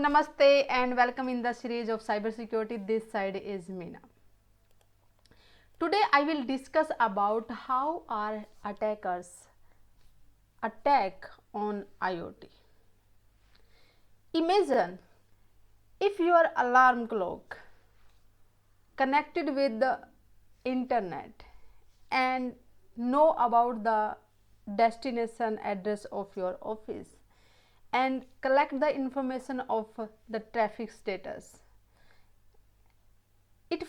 namaste and welcome in the series of cybersecurity. This side is Meena. Today I will discuss about how our attackers attack on IoT. Imagine if your alarm clock connected with the internet and know about the destination address of your office and collect the information of the traffic status. It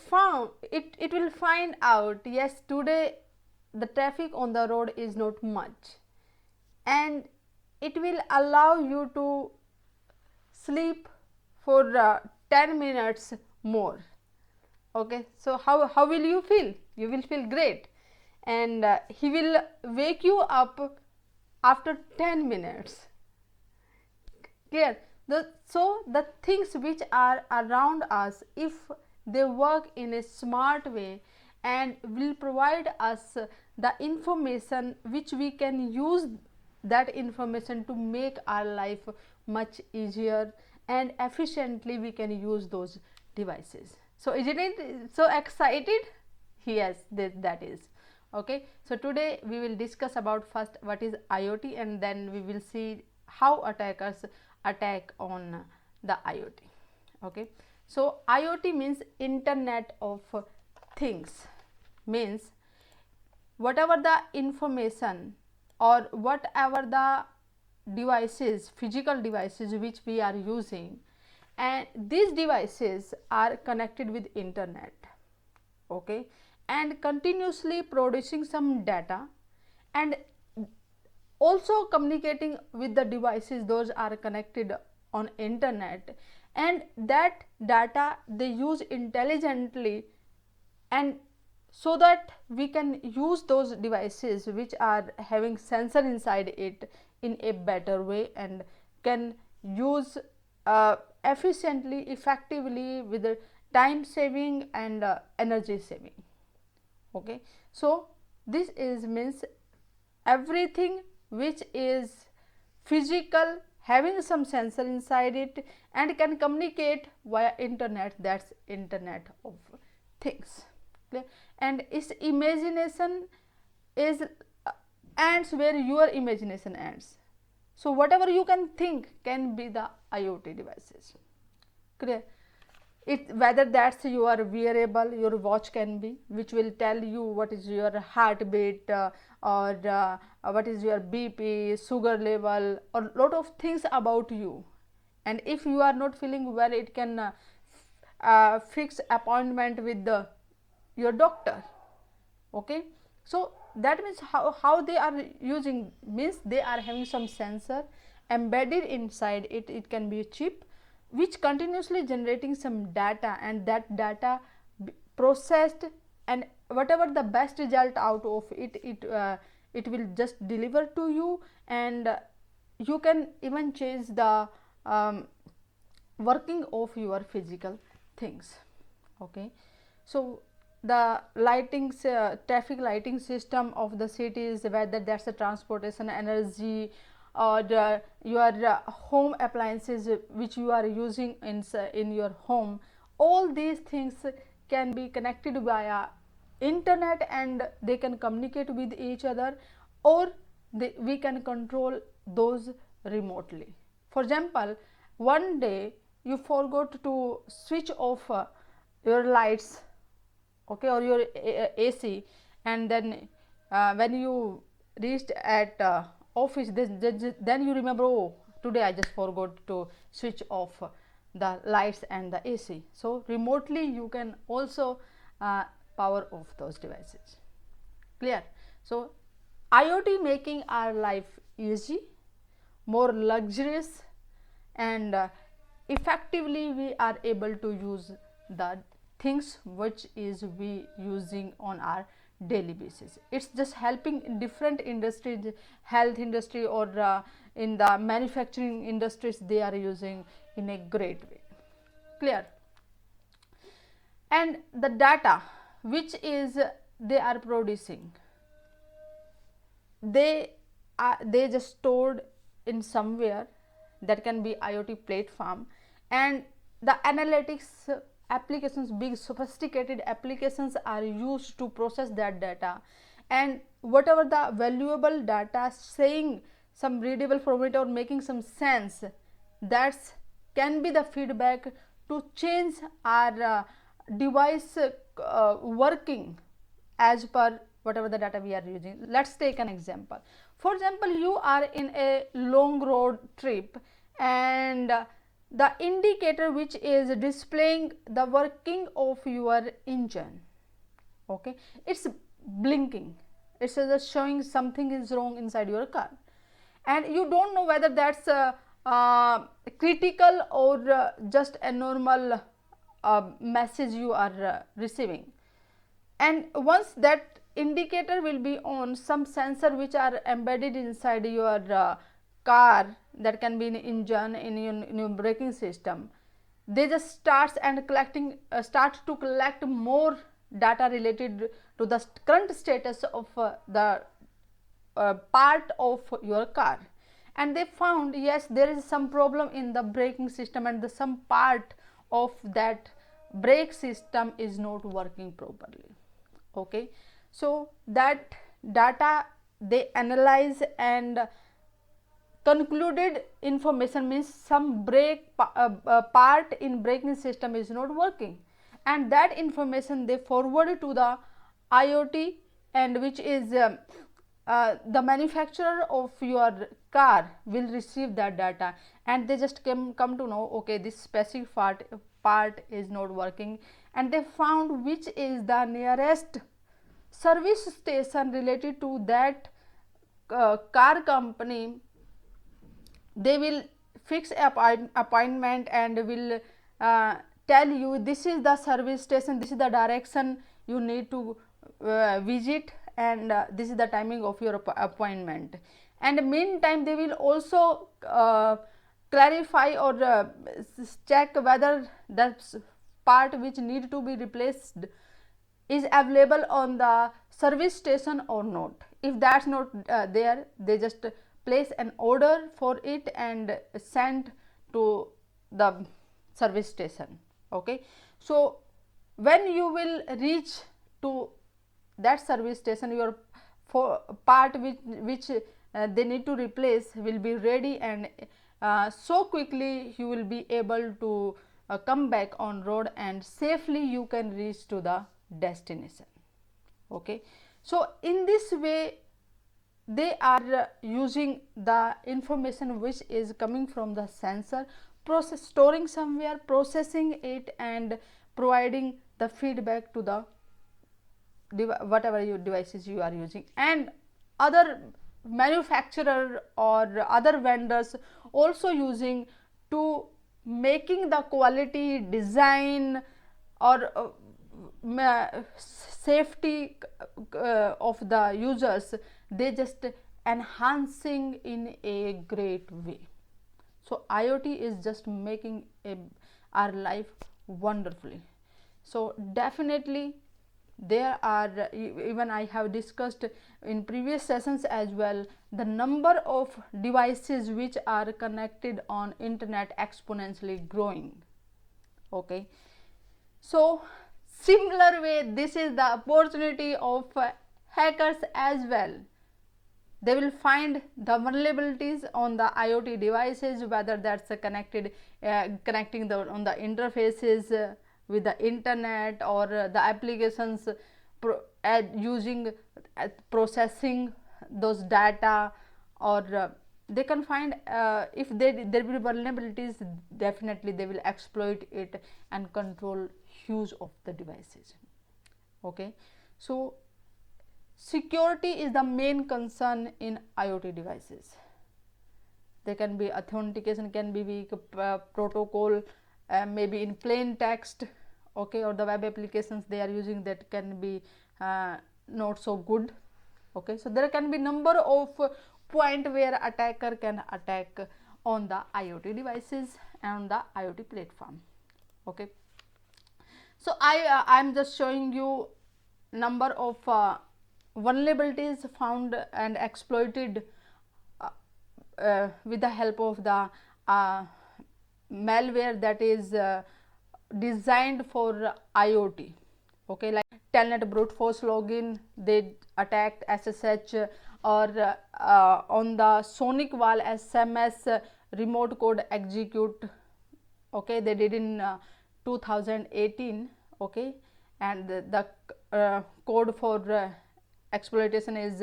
will find out, yes, today the traffic on the road is not much, and it will allow you to sleep for 10 minutes more. Okay, so how will you feel? You will feel great, and he will wake you up after 10 minutes. Clear? So the things which are around us, if they work in a smart way and will provide us the information which we can use that information to make our life much easier and efficiently, we can use those devices. So isn't it so excited? Yes, that is. Okay, so today we will discuss about first what is IoT, and then we will see how attackers attack on the IoT. Okay, so IoT means Internet of Things, means whatever the information or whatever the devices, physical devices which we are using, and these devices are connected with internet, okay, and continuously producing some data and also communicating with the devices those are connected on internet, and that data they use intelligently, and so that we can use those devices which are having sensor inside it in a better way and can use efficiently, effectively, with the time saving and energy saving. Okay, so this is means everything which is physical, having some sensor inside it and can communicate via internet, that's Internet of Things. Okay? And its imagination is ends where your imagination ends. So whatever you can think can be the IoT devices. Clear? Whether that's your wearable, your watch can be, which will tell you what is your heartbeat or what is your BP, sugar level, or lot of things about you. And if you are not feeling well, it can fix appointment with your doctor. Okay, so that means how they are using, means they are having some sensor embedded inside it. It can be a chip which continuously generating some data, and that data processed, and whatever the best result out of it, it will just deliver to you, and you can even change the working of your physical things. Okay, so the lighting, traffic lighting system of the cities, whether that's a transportation, energy, or your home appliances which you are using in your home, all these things can be connected via internet and they can communicate with each other, or we can control those remotely. For example, one day you forgot to switch off your lights, okay, or your AC, and then when you reached at office, then you remember, oh, today I just forgot to switch off the lights and the AC. So remotely you can also power off those devices. Clear? So IoT making our life easy, more luxurious, and effectively we are able to use the things which is we using on our daily basis. It's just helping in different industries, health industry or in the manufacturing industries, they are using in a great way. Clear? And the data which is they are producing, they just stored in somewhere, that can be IoT platform, and the analytics applications, big sophisticated applications are used to process that data, and whatever the valuable data saying some readable from it or making some sense, that's can be the feedback to change our device working as per whatever the data we are using. Let's take an example. For example, you are in a long road trip, and the indicator which is displaying the working of your engine, okay, it's blinking, it's just showing something is wrong inside your car, and you don't know whether that's critical or just a normal message you are receiving. And once that indicator will be on, some sensor which are embedded inside your car, that can be in engine, in your braking system, they just start to collect more data related to the current status of the part of your car, and they found, yes, there is some problem in the braking system, and some part of that brake system is not working properly. Okay, so that data they analyze and concluded information means some brake part in braking system is not working, and that information they forward to the IoT, and which is the manufacturer of your car will receive that data, and they just come to know, okay, this specific part is not working, and they found which is the nearest service station related to that car company. They will fix appointment and will tell you this is the service station, this is the direction you need to visit, and this is the timing of your appointment. And meantime they will also clarify or check whether the part which need to be replaced is available on the service station or not. If that's not there, they just place an order for it and send to the service station. Okay, so when you will reach to that service station, your part which they need to replace will be ready, and so quickly you will be able to come back on road, and safely you can reach to the destination. Okay, so in this way they are using the information which is coming from the sensor, storing somewhere, processing it, and providing the feedback to the whatever your devices you are using. And other manufacturer or other vendors also using to making the quality, design, or safety of the users, they just enhancing in a great way. So IoT is just making our life wonderfully. So definitely there are, even I have discussed in previous sessions as well, the number of devices which are connected on internet exponentially growing. Okay, so similar way, this is the opportunity of hackers as well. They will find the vulnerabilities on the IoT devices, whether that's connected connecting on the interfaces with the internet, or the applications using processing those data, or they can find if there will be vulnerabilities, definitely they will exploit it and control use of the devices. Okay, so security is the main concern in IoT devices. There can be authentication, can be weak protocol, maybe in plain text. Okay, or the web applications they are using, that can be not so good. Okay, so there can be number of point where attacker can attack on the IoT devices and the IoT platform. Okay, so I am just showing you number of vulnerabilities found and exploited with the help of the malware that is designed for IoT. Okay, like telnet brute force login, they attacked SSH, or on the sonic wall SMS remote code execute. Okay, they did in 2018. Okay, and the code for exploitation is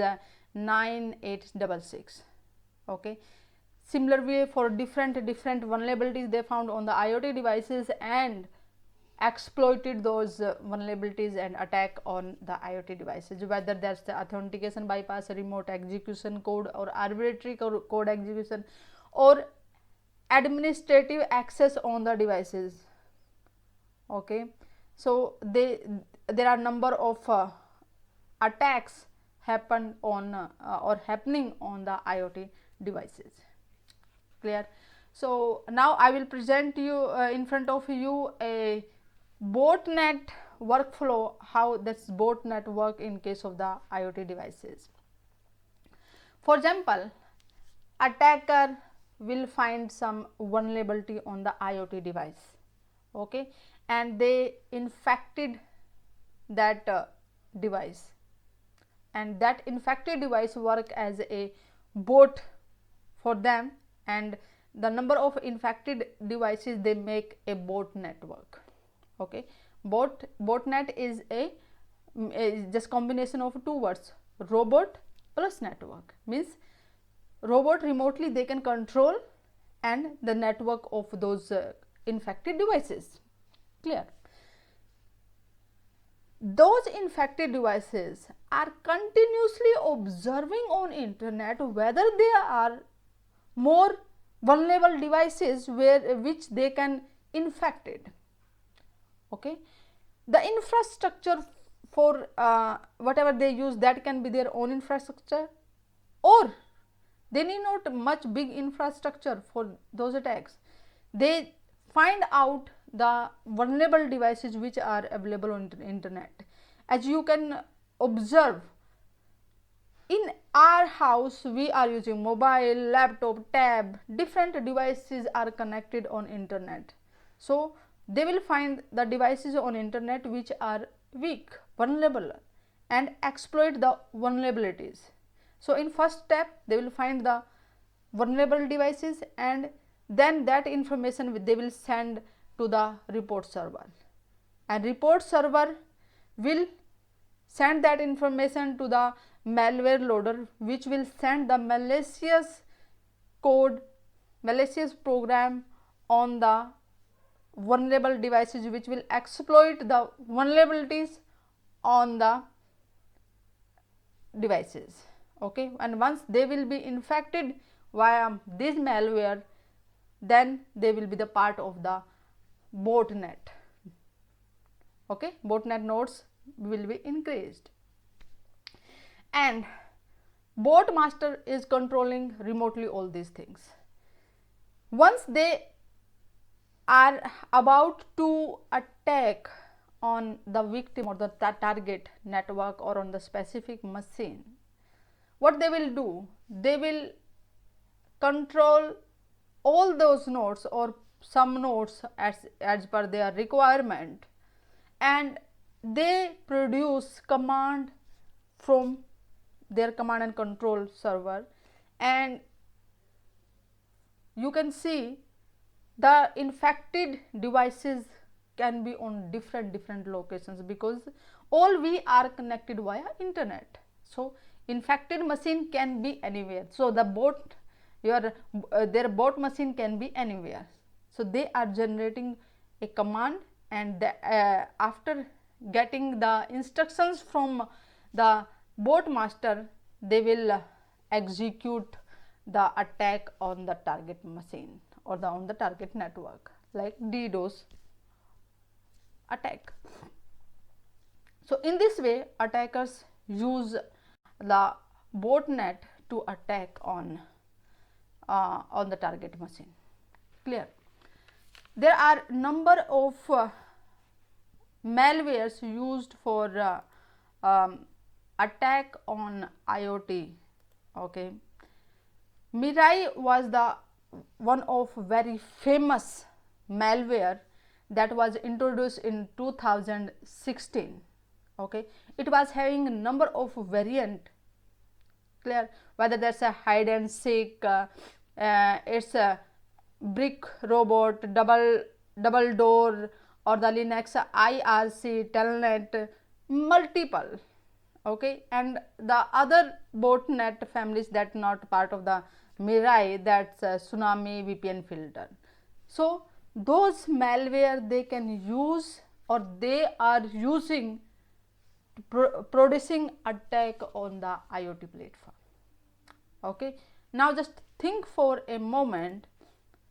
9866. Okay, similar way for different vulnerabilities they found on the IoT devices and exploited those vulnerabilities and attack on the IoT devices, whether that's the authentication bypass, remote execution code, or arbitrary code execution, or administrative access on the devices. Okay, so there are number of attacks happen on or happening on the IoT devices. Clear? So now I will present you in front of you a botnet workflow, how this botnet work in case of the IoT devices. For example, attacker will find some vulnerability on the IoT device. Okay, and they infected that device, and that infected device work as a bot for them, and the number of infected devices they make a bot network. Okay, botnet is just combination of two words, robot plus network, means robot remotely they can control and the network of those infected devices. Clear? Those infected devices are continuously observing on internet whether there are more vulnerable devices which they can infected. Okay, the infrastructure for whatever they use, that can be their own infrastructure, or they need not much big infrastructure for those attacks. They find out the vulnerable devices which are available on internet. As you can observe, in our house we are using mobile, laptop, tab, different devices are connected on internet. So they will find the devices on internet which are weak, vulnerable, and exploit the vulnerabilities. So in first step they will find the vulnerable devices, and then that information they will send to the report server, and report server will send that information to the malware loader, which will send the malicious code, malicious program on the vulnerable devices, which will exploit the vulnerabilities on the devices. Okay, and once they will be infected via this malware, then they will be the part of the botnet. Okay, botnet nodes will be increased, and bot master is controlling remotely all these things. Once they are about to attack on the victim or the target network or on the specific machine, what they will do, they will control all those nodes or some nodes as per their requirement, and they produce command from their command and control server, and you can see the infected devices can be on different locations, because all we are connected via internet. So infected machine can be anywhere. So the bot, their bot machine can be anywhere. So they are generating a command, and after getting the instructions from the bot master, they will execute the attack on the target machine or on the target network, like DDoS attack. So in this way, attackers use the botnet to attack on the target machine. Clear? There are number of malwares used for attack on IoT. Okay, Mirai was the one of very famous malware that was introduced in 2016. Okay, it was having a number of variant. Clear, whether that's a hide and seek, it's a brick robot, double door, or the Linux IRC, telnet, multiple. Okay, and the other botnet families that not part of the Mirai, that's Tsunami VPN filter. So those malware they can use, or they are using producing attack on the IoT platform. Okay, now just think for a moment,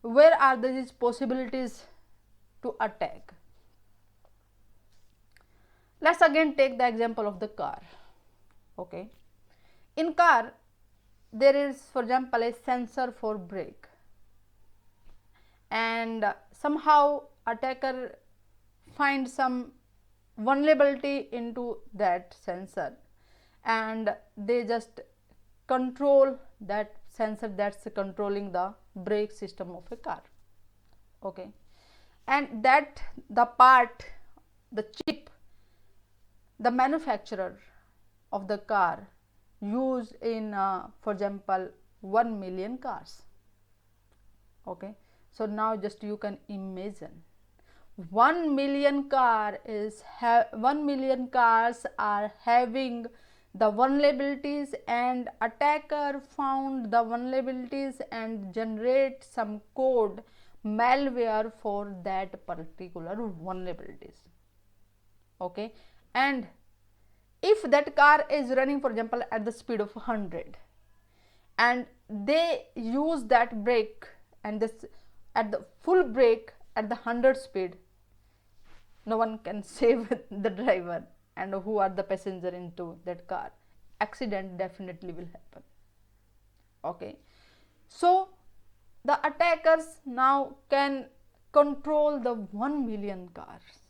where are these possibilities to attack? Let's again take the example of the car. Okay, in car there is, for example, a sensor for brake, and somehow attacker finds some vulnerability into that sensor, and they just control that sensor that's controlling the brake system of a car. Okay, and that the part, the chip, the manufacturer of the car used in for example 1 million cars. Okay, so now just you can imagine 1 million 1 million cars are having the vulnerabilities, and attacker found the vulnerabilities and generate some code malware for that particular vulnerabilities. Okay, and if that car is running, for example, at the speed of 100, and they use that brake and this at the full brake at the 100 speed, no one can save the driver and who are the passenger into that car. Accident definitely will happen. Okay, so the attackers now can control the 1 million cars,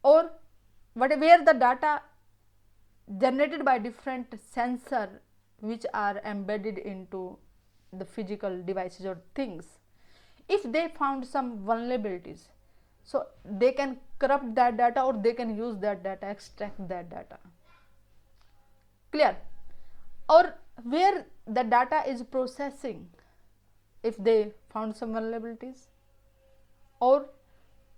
or where the data generated by different sensor which are embedded into the physical devices or things. If they found some vulnerabilities, so they can corrupt that data, or they can use that data, extract that data. Clear? Or where the data is processing, if they found some vulnerabilities, or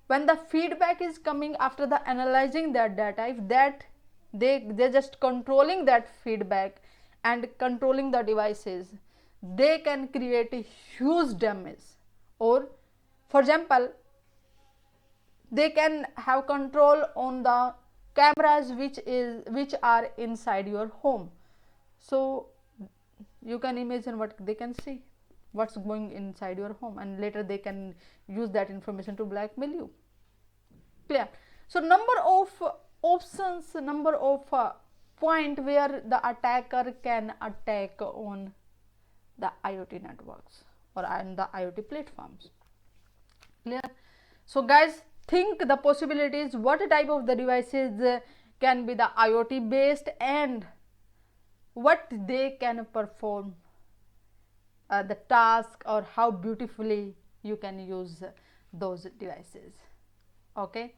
when the feedback is coming after the analyzing that data, if that they're just controlling that feedback and controlling the devices, they can create a huge damage. Or for example, they can have control on the cameras which are inside your home. So you can imagine what they can see, what's going inside your home, and later they can use that information to blackmail you. Clear? So number of options, number of point where the attacker can attack on the IoT networks or on the IoT platforms. Clear? So guys, think the possibilities, what type of the devices can be the IoT based, and what they can perform the task, or how beautifully you can use those devices. Okay,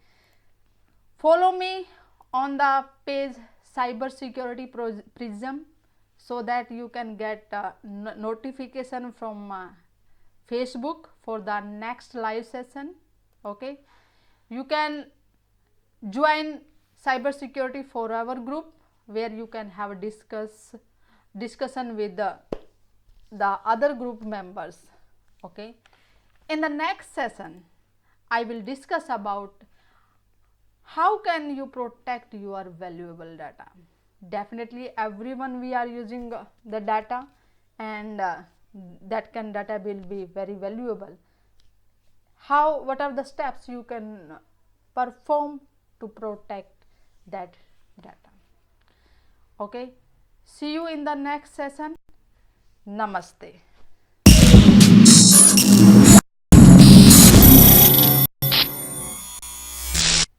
follow me on the page Cybersecurity Prism, so that you can get notification from Facebook for the next live session. Okay, you can join Cybersecurity Forever group, where you can have a discussion with the other group members. Okay, in the next session I will discuss about how can you protect your valuable data. Definitely everyone we are using the data, and that data will be very valuable. What are the steps you can perform to protect that data? Okay, see you in the next session. Namaste.